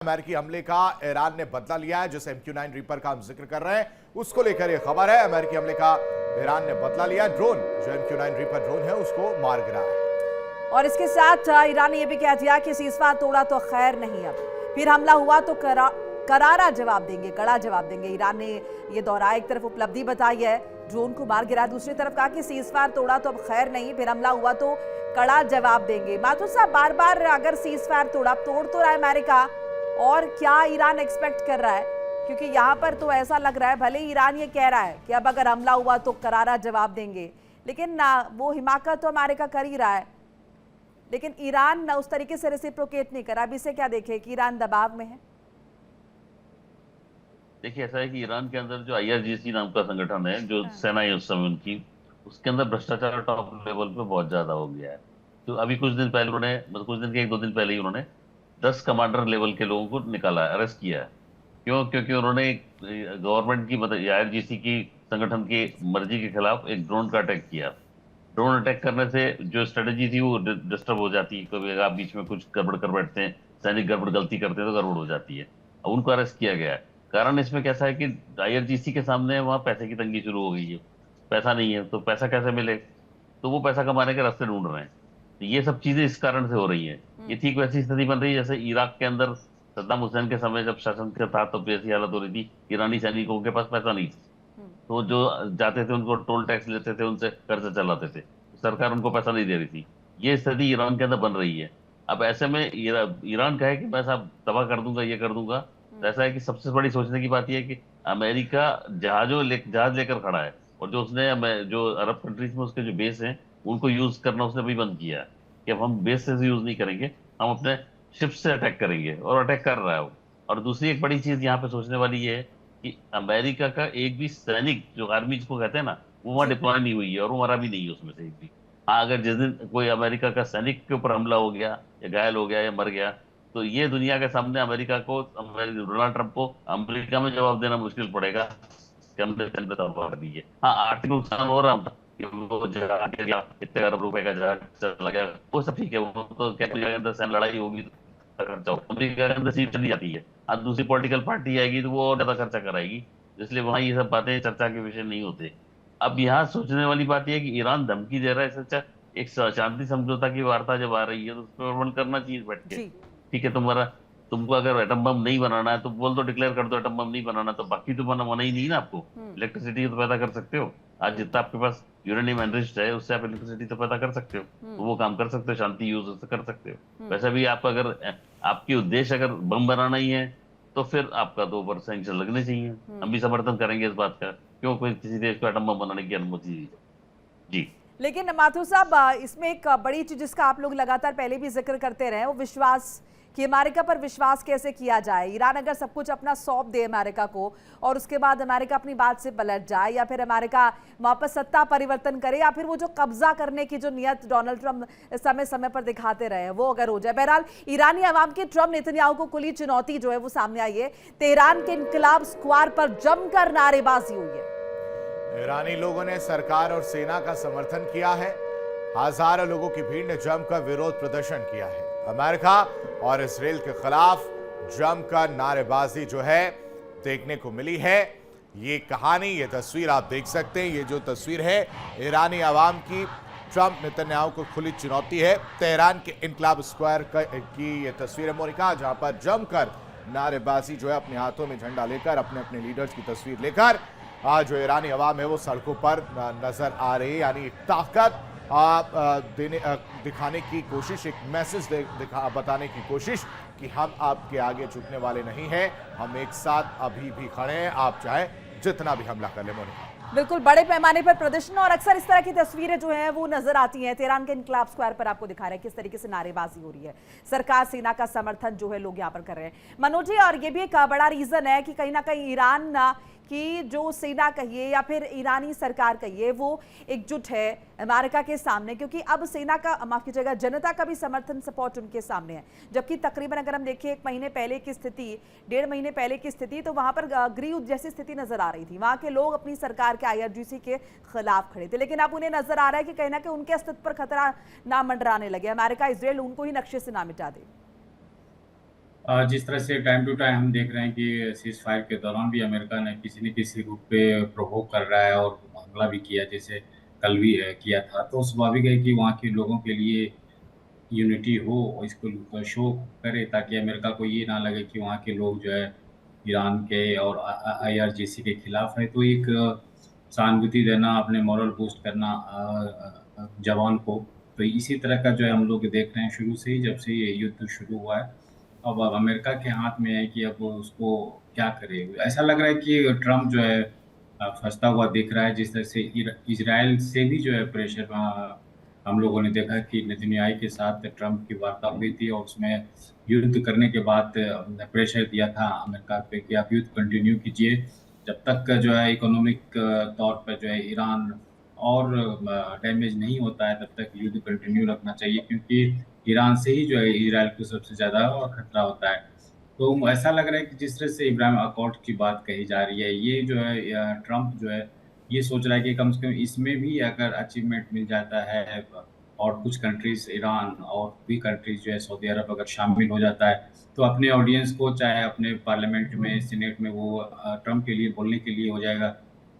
अमेरिकी हमले का ईरान ने बदला लिया है, जिस MQ-9 रीपर का हम जिक्र कर रहे हैं उसको लेकर यह खबर है। अमेरिकी हमले का ईरान ने बदला लिया। ड्रोन जो MQ-9 रीपर ड्रोन है उसको मार गिराया है। और इसके साथ ईरान ने यह भी कह दिया कि सीज़फायर तोड़ा तो खैर नहीं, अब फिर हमला हुआ तो करारा जवाब देंगे, कड़ा जवाब देंगे। ईरान ने यह दोहराया, एक तरफ उपलब्धि बताई है, ड्रोन को मार गिराया, दूसरी तरफ कहा कि सीज़फायर तोड़ा तो अब खैर नहीं, फिर हमला हुआ तो कड़ा जवाब देंगे। माथुर साहब, बार बार अगर सीज़फायर तोड़ तो रहा है अमेरिका, और क्या ईरान एक्सपेक्ट कर रहा है? क्योंकि यहाँ पर तो ऐसा लग रहा है, भले ईरान ये कह रहा है कि अब अगर हमला हुआ तो करारा जवाब देंगे, लेकिन ना वो हिमाकत तो अमेरिका कर ही रहा है, लेकिन ईरान ना उस तरीके से रेसिप्रोकेट नहीं करा। अब इसे क्या देखे कि ईरान दबाव में है? देखिए, ऐसा है कि ईरान के अंदर जो IRGC नाम का संगठन है, जो सेना है उस समय उनकी, उसके अंदर भ्रष्टाचार टॉप लेवल पे बहुत ज्यादा हो गया है। तो अभी कुछ दिन पहले उन्होंने, मतलब कुछ दिन के 1-2 दिन पहले ही उन्होंने 10 कमांडर लेवल के लोगों को निकाला है, अरेस्ट किया है। क्यों? क्योंकि उन्होंने गवर्नमेंट की, मतलब IRGC की संगठन की मर्जी के खिलाफ एक ड्रोन का अटैक किया। ड्रोन अटैक करने से जो स्ट्रेटेजी थी वो डिस्टर्ब हो जाती है। कभी आप बीच में कुछ गड़बड़ कर बैठते हैं, सैनिक गड़बड़ गलती करते हैं तो गड़बड़ हो जाती है। अब उनको अरेस्ट किया गया है। कारण इसमें कैसा है कि IRGC के सामने वहां पैसे की तंगी शुरू हो गई है। पैसा नहीं है तो पैसा कैसे मिले, तो वो पैसा कमाने के रास्ते ढूंढ रहे हैं। तो ये सब चीजें इस कारण से हो रही है। ये ठीक वैसी स्थिति बन रही है जैसे इराक के अंदर सद्दाम हुसैन के समय जब शासन के था तो ऐसी हालत हो रही थी, ईरानी सैनिकों के पास पैसा नहीं था, तो जो जाते थे उनको टोल टैक्स लेते थे, उनसे कर्जा चलाते थे, सरकार उनको पैसा नहीं दे रही थी। ये स्थिति ईरान के अंदर बन रही है। अब ऐसे में ईरान कहे कि मैं साहब तबाह कर दूंगा, ये कर दूंगा, तो ऐसा है कि सबसे बड़ी सोचने की बात यह है कि अमेरिका जहाज लेकर खड़ा है, और जो उसने जो अरब कंट्रीज में उसके जो बेस हैं उनको यूज करना उसने भी बंद किया है कि अब हम बेस से यूज नहीं करेंगे, हम अपने शिप से अटैक करेंगे, और अटैक कर रहा है वो। और दूसरी एक बड़ी चीज यहाँ पे सोचने वाली ये है कि अमेरिका का एक भी सैनिक, जो आर्मी जिसको कहते हैं ना, वो वहां डिप्लॉय नहीं हुई है, और वो मरा भी नहीं है उसमें से एक भी। हाँ, अगर जिस दिन कोई अमेरिका का सैनिक के ऊपर हमला हो गया या घायल हो गया या मर गया, तो ये दुनिया के सामने अमेरिका को, डोनाल्ड ट्रंप को अमेरिका में जवाब देना मुश्किल पड़ेगा कि हमने सैन्य तबाह कर दी है। हाँ, आर्थिक नुकसान हो रहा था कि वो जहाज गिर गया, इतने अरब रुपए का जहाज चला गया, वो सब ठीक है, वो तो क्या अमेरिका के अंदर सैन्य लड़ाई होगी तो खर्चा होगा, अमेरिका के अंदर सीट चली जाती है। अब दूसरी पॉलिटिकल पार्टी आएगी तो वो और ज्यादा खर्चा कराएगी, इसलिए वहां ये सब बातें चर्चा के विषय नहीं होते। अब यहाँ सोचने वाली बात यह है कि ईरान धमकी दे रहा है, सच्चा एक शांति समझौता की वार्ता जब आ रही है तो उस पर वर्णन करना चाहिए बैठ के। ठीक है, तुमको अगर एटम बम नहीं बनाना है तो बोल दो, डिक्लेयर कर दो एटम बम नहीं बनाना, तो बाकी तो बना ही नहीं ना आपको। इलेक्ट्रिसिटी तो पैदा कर सकते हो, आज जितना आपके पास यूरेनियम एनरिच्ड है उससे आप इलेक्ट्रिसिटी तो पैदा कर सकते हो, तो वो काम कर सकते हो, शांति यूज उससे कर सकते हो। वैसे भी आप अगर आपकी उद्देश्य अगर बम बनाना ही है तो फिर आपका तो ऊपर सैंक्शन लगने चाहिए। हम भी समर्थन करेंगे इस बात का, क्यों कोई किसी देश को एटम बम बनाने की अनुमति दी। जी, लेकिन माथुर साहब, इसमें एक बड़ी चीज जिसका आप लोग लगातार पहले भी जिक्र करते रहे, वो विश्वास, कि अमेरिका पर विश्वास कैसे किया जाए। ईरान अगर सब कुछ अपना सौंप दे अमेरिका को, और उसके बाद अमेरिका अपनी बात से पलट जाए, या फिर अमेरिका वापस सत्ता परिवर्तन करे, या फिर वो जो कब्जा करने की जो नियत डोनाल्ड ट्रंप समय समय पर दिखाते रहे हैं वो अगर हो जाए। बहरहाल ईरानी अवाम के ट्रंप नेतन्याहू को खुली चुनौती जो है वो सामने आई है। तेहरान के इनकलाब स्क्वायर पर जमकर नारेबाजी हुई है। ईरानी लोगों ने सरकार और सेना का समर्थन किया है। हजारों लोगों की भीड़ ने जमकर विरोध प्रदर्शन किया है। अमेरिका और इसराइल के खिलाफ जमकर नारेबाजी जो है देखने को मिली है। ये कहानी, ये तस्वीर आप देख सकते हैं। ये जो तस्वीर है ईरानी आवाम की, ट्रंप नेतन्याहू को खुली चुनौती है। तेहरान के इनकलाब स्क्वायर की ये तस्वीर है मोनिका, जहां पर जमकर नारेबाजी जो है, अपने हाथों में झंडा लेकर, अपने अपने लीडर्स की तस्वीर लेकर आज जो ईरानी अवाम है वो सड़कों पर नजर आ रही है। यानी ताकत दिखाने की कोशिश, एक मैसेज बताने की कोशिश कि हम आपके आगे झुकने वाले नहीं हैं, हम एक साथ अभी भी खड़े हैं, आप चाहे जितना भी हमला कर ले। मोनिका, बिल्कुल बड़े पैमाने पर प्रदर्शन, और अक्सर इस तरह की तस्वीरें जो हैं वो नजर आती हैं। तेहरान के इनकलाब स्क्वायर पर आपको दिखा रहे हैं किस तरीके से नारेबाजी हो रही है, सरकार सेना का समर्थन जो है लोग यहाँ पर कर रहे हैं। मनोज जी, और ये भी एक बड़ा रीजन है कि कहीं ना कहीं ईरान की जो सेना कहिए या फिर ईरानी सरकार कहिए, वो एकजुट है अमेरिका के सामने, क्योंकि अब सेना का, माफ कीजिएगा, जनता का भी समर्थन, सपोर्ट उनके सामने है। जबकि तकरीबन अगर हम देखें 1 महीने पहले की स्थिति, 1.5 महीने पहले की स्थिति, तो वहां पर गृह जैसी स्थिति नजर आ रही थी। वहां के लोग अपनी सरकार के IRGC के खिलाफ खड़े थे, लेकिन अब उन्हें नजर आ रहा है कि कहीं ना कहीं उनके अस्तित्व पर खतरा ना मंडराने लगे, अमेरिका इसराइल उनको ही नक्शे से ना मिटा दे। जिस तरह से टाइम टू टाइम हम देख रहे हैं कि सीज फायर के दौरान भी अमेरिका ने किसी न किसी रूप पे प्रोवोक कर रहा है और हमला भी किया, जैसे कल भी किया था। तो स्वाभाविक है कि वहाँ के लोगों के लिए यूनिटी हो और इसको शो करे, ताकि अमेरिका को ये ना लगे कि वहाँ के लोग जो है ईरान के और आईआरजीसी के खिलाफ है। तो एक सहानुभूति देना, अपने मोरल बूस्ट करना जवान को। तो इसी तरह का जो है हम लोग देख रहे हैं शुरू से ही, जब से ये युद्ध शुरू हुआ है। अब अमेरिका के हाथ में है कि अब उसको क्या करे। ऐसा लग रहा है कि ट्रम्प जो है फंसता हुआ दिख रहा है। जिस तरह से इजराइल से भी जो है प्रेशर हम लोगों ने देखा कि नेतन्याहू के साथ ट्रम्प की वार्ता हुई थी और उसमें युद्ध करने के बाद प्रेशर दिया था अमेरिका पे कि आप युद्ध कंटिन्यू कीजिए, जब तक जो है इकोनॉमिक तौर पर जो है ईरान और डैमेज नहीं होता है, तब तक युद्ध कंटिन्यू रखना चाहिए, क्योंकि ईरान से ही जो है इजराइल को सबसे ज़्यादा खतरा होता है। तो ऐसा लग रहा है कि जिस तरह से इब्राहिम अकॉर्ड की बात कही जा रही है, ये जो है ट्रम्प जो है ये सोच रहा है कि कम से कम इसमें भी अगर अचीवमेंट मिल जाता है और कुछ कंट्रीज, ईरान और भी कंट्रीज जो है सऊदी अरब अगर शामिल हो जाता है, तो अपने ऑडियंस को, चाहे अपने पार्लियामेंट में, सीनेट में, वो ट्रम्प के लिए बोलने के लिए हो जाएगा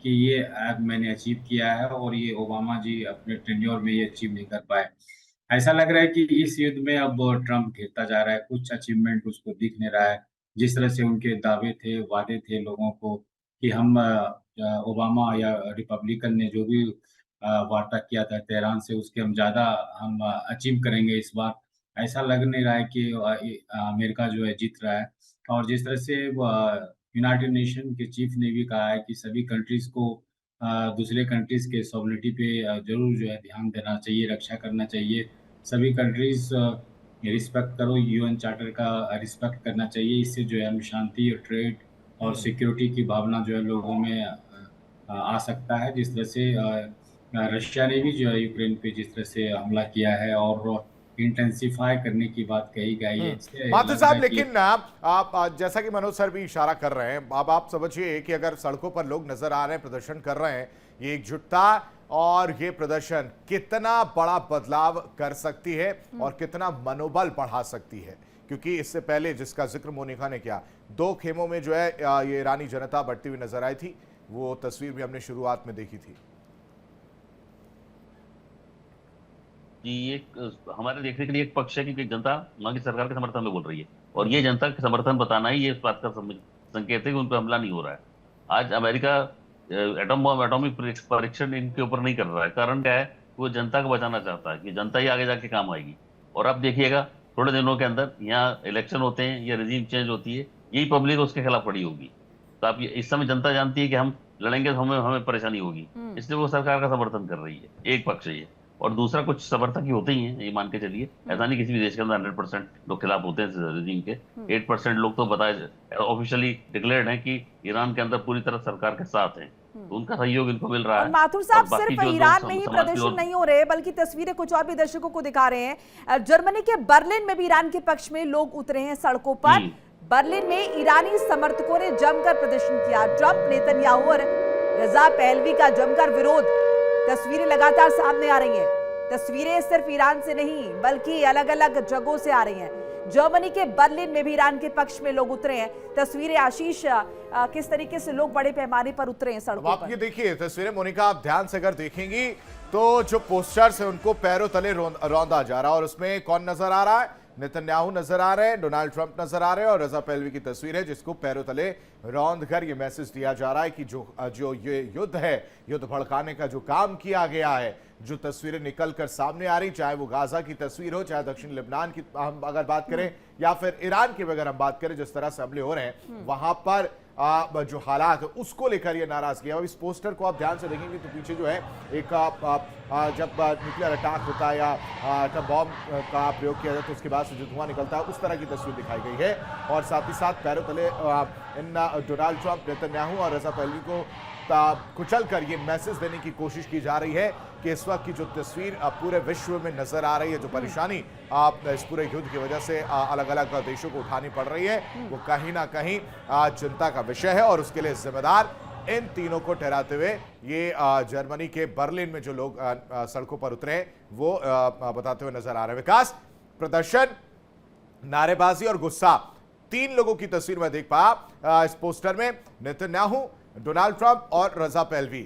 कि ये मैंने अचीव किया है और ये ओबामा जी अपने टेन्योर में ये अचीव नहीं कर पाए। ऐसा लग रहा है कि इस युद्ध में अब ट्रम्प घिरता जा रहा है, कुछ अचीवमेंट उसको दिख नहीं रहा है। जिस तरह से उनके दावे थे, वादे थे लोगों को कि हम ओबामा या रिपब्लिकन ने जो भी वार्ता किया था तेहरान से, उसके हम ज़्यादा हम अचीव करेंगे इस बार। ऐसा लग नहीं रहा है कि अमेरिका जो है जीत रहा है। और जिस तरह से यूनाइटेड नेशन के चीफ ने भी कहा है कि सभी कंट्रीज़ को दूसरे कंट्रीज़ के सॉवरेनिटी पे ज़रूर जो है ध्यान देना चाहिए, रक्षा करना चाहिए। सभी कंट्रीज़ रिस्पेक्ट करो, यूएन चार्टर का रिस्पेक्ट करना चाहिए। इससे जो है हम शांति और ट्रेड और सिक्योरिटी की भावना जो है लोगों में आ सकता है। जिस तरह से रशिया ने भी जो है यूक्रेन पे जिस तरह से हमला किया है और इंटेंसिफाई करने की बात कही गई है, इससे माथुर लग रहा साहब, है कि लेकिन आप जैसा कि मनोज सर भी इशारा कर रहे हैं, अब आप समझिए कि अगर सड़कों पर लोग नजर आ रहे हैं, प्रदर्शन कर रहे हैं, ये एकजुटता और ये प्रदर्शन कितना बड़ा बदलाव कर सकती है और कितना मनोबल बढ़ा सकती है। क्योंकि इससे पहले जिसका जिक्र मोनिका ने किया, दो खेमों में जो है ये ईरानी जनता बढ़ती हुई नजर आई थी, वो तस्वीर भी हमने शुरुआत में देखी थी। जी, ये हमारे देखने के लिए एक पक्ष है, क्योंकि जनता वहाँ की सरकार के समर्थन में बोल रही है, और ये जनता के समर्थन बताना ही ये इस बात का संकेत है कि उन पर हमला नहीं हो रहा है। आज अमेरिका एटम बम, एटॉमिक परीक्षण इनके ऊपर नहीं कर रहा है। कारण क्या है? वो जनता को बचाना चाहता है कि जनता ही आगे जाके काम आएगी। और अब देखिएगा थोड़े दिनों के अंदर यहाँ इलेक्शन होते हैं या रेजिम चेंज होती है, यही पब्लिक उसके खिलाफ खड़ी होगी। तो आप इस समय जनता जानती है कि हम लड़ेंगे तो हमें परेशानी होगी, इसलिए वो सरकार का समर्थन कर रही है। एक पक्ष है ये, और दूसरा कुछ समर्थक ही होते ही हैं, ये मान के चलिए। ऐसा नहीं किसी भी देश के अंदर 100% लोग खिलाफ होते हैं रेजिम के। 8% लोग तो बताए ऑफिशियली डिक्लेयर्ड हैं कि ईरान के अंदर पूरी तरह सरकार के साथ हैं, तो उनका सहयोग इनको मिल रहा है। माथुर साहब, और बाकी सिर्फ जो ईरान में ही प्रदर्शन नहीं हो रहे, बल्कि तस्वीरें कुछ और भी दर्शकों को दिखा रहे हैं। जर्मनी के बर्लिन में भी ईरान के पक्ष में लोग उतरे हैं सड़कों पर। बर्लिन में ईरानी समर्थकों ने जमकर प्रदर्शन किया। ट्रंप, नेतन्याहू और रजा पहलवी का जमकर विरोध। तस्वीरें लगातार सामने आ रही हैं। तस्वीरें सिर्फ ईरान से नहीं बल्कि अलग अलग जगहों से आ रही हैं। जर्मनी के बर्लिन में भी ईरान के पक्ष में लोग उतरे हैं। तस्वीरें आशीष, किस तरीके से लोग बड़े पैमाने पर उतरे हैं सड़कों पर? आप ये देखिए तस्वीरें मोनिका, आप ध्यान से अगर देखेंगी तो जो पोस्टर्स है उनको पैरों तले रौंदा जा रहा है, और उसमें कौन नजर आ रहा है? नेतन्याहू नजर आ रहे हैं, डोनाल्ड ट्रंप नजर आ रहे हैं, और रजा पहलवी की तस्वीर है जिसको पैरों तले रौंद कर ये मैसेज दिया जा रहा है कि जो ये युद्ध है, युद्ध भड़काने का जो काम किया गया है, जो तस्वीरें निकल कर सामने आ रही, चाहे वो गाजा की तस्वीर हो, चाहे दक्षिण लेबनान की हम अगर बात करें, या फिर ईरान की अगर हम बात करें, जिस तरह से हमले हो रहे हैं वहां पर जो हालात है उसको लेकर ये नाराजगी है। अब इस पोस्टर को आप ध्यान से देखेंगे तो पीछे जो है एक जब न्यूक्लियर अटैक होता है या एटम बॉम्ब का प्रयोग किया जाता है तो उसके बाद से जो धुआं निकलता है उस तरह की तस्वीर दिखाई गई है। और साथ ही साथ पैरों तले इन डोनाल्ड ट्रंप, नेतन्याहू और रजा पहलवी को कुचल कर ये मैसेज देने की कोशिश की जा रही है कि इस वक्त की जो तस्वीर पूरे विश्व में नजर आ रही है, जो परेशानी इस पूरे युद्ध की वजह से अलग अलग देशों को उठानी पड़ रही है, वो कहीं ना कहीं चिंता का विषय है। और उसके लिए जिम्मेदार इन तीनों को ठहराते हुए ये जर्मनी के बर्लिन में जो लोग सड़कों पर उतरे हैं वो बताते हुए नजर आ रहे हैं। विकास, प्रदर्शन, नारेबाजी और गुस्सा, तीन लोगों की तस्वीर मैं देख पाया इस पोस्टर में, नेतन्याहू, डोनाल्ड ट्रंप और रजा पहलवी।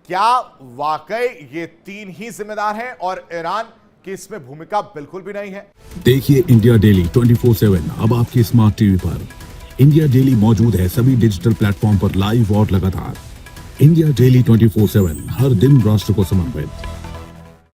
क्या वाकई ये तीन ही जिम्मेदार हैं और ईरान की इसमें भूमिका बिल्कुल भी नहीं है? देखिए इंडिया डेली 24/7 अब आपकी स्मार्ट टीवी पर। इंडिया डेली मौजूद है सभी डिजिटल प्लेटफॉर्म पर लाइव और लगातार। इंडिया डेली 24/7 हर दिन राष्ट्र को समर्पित।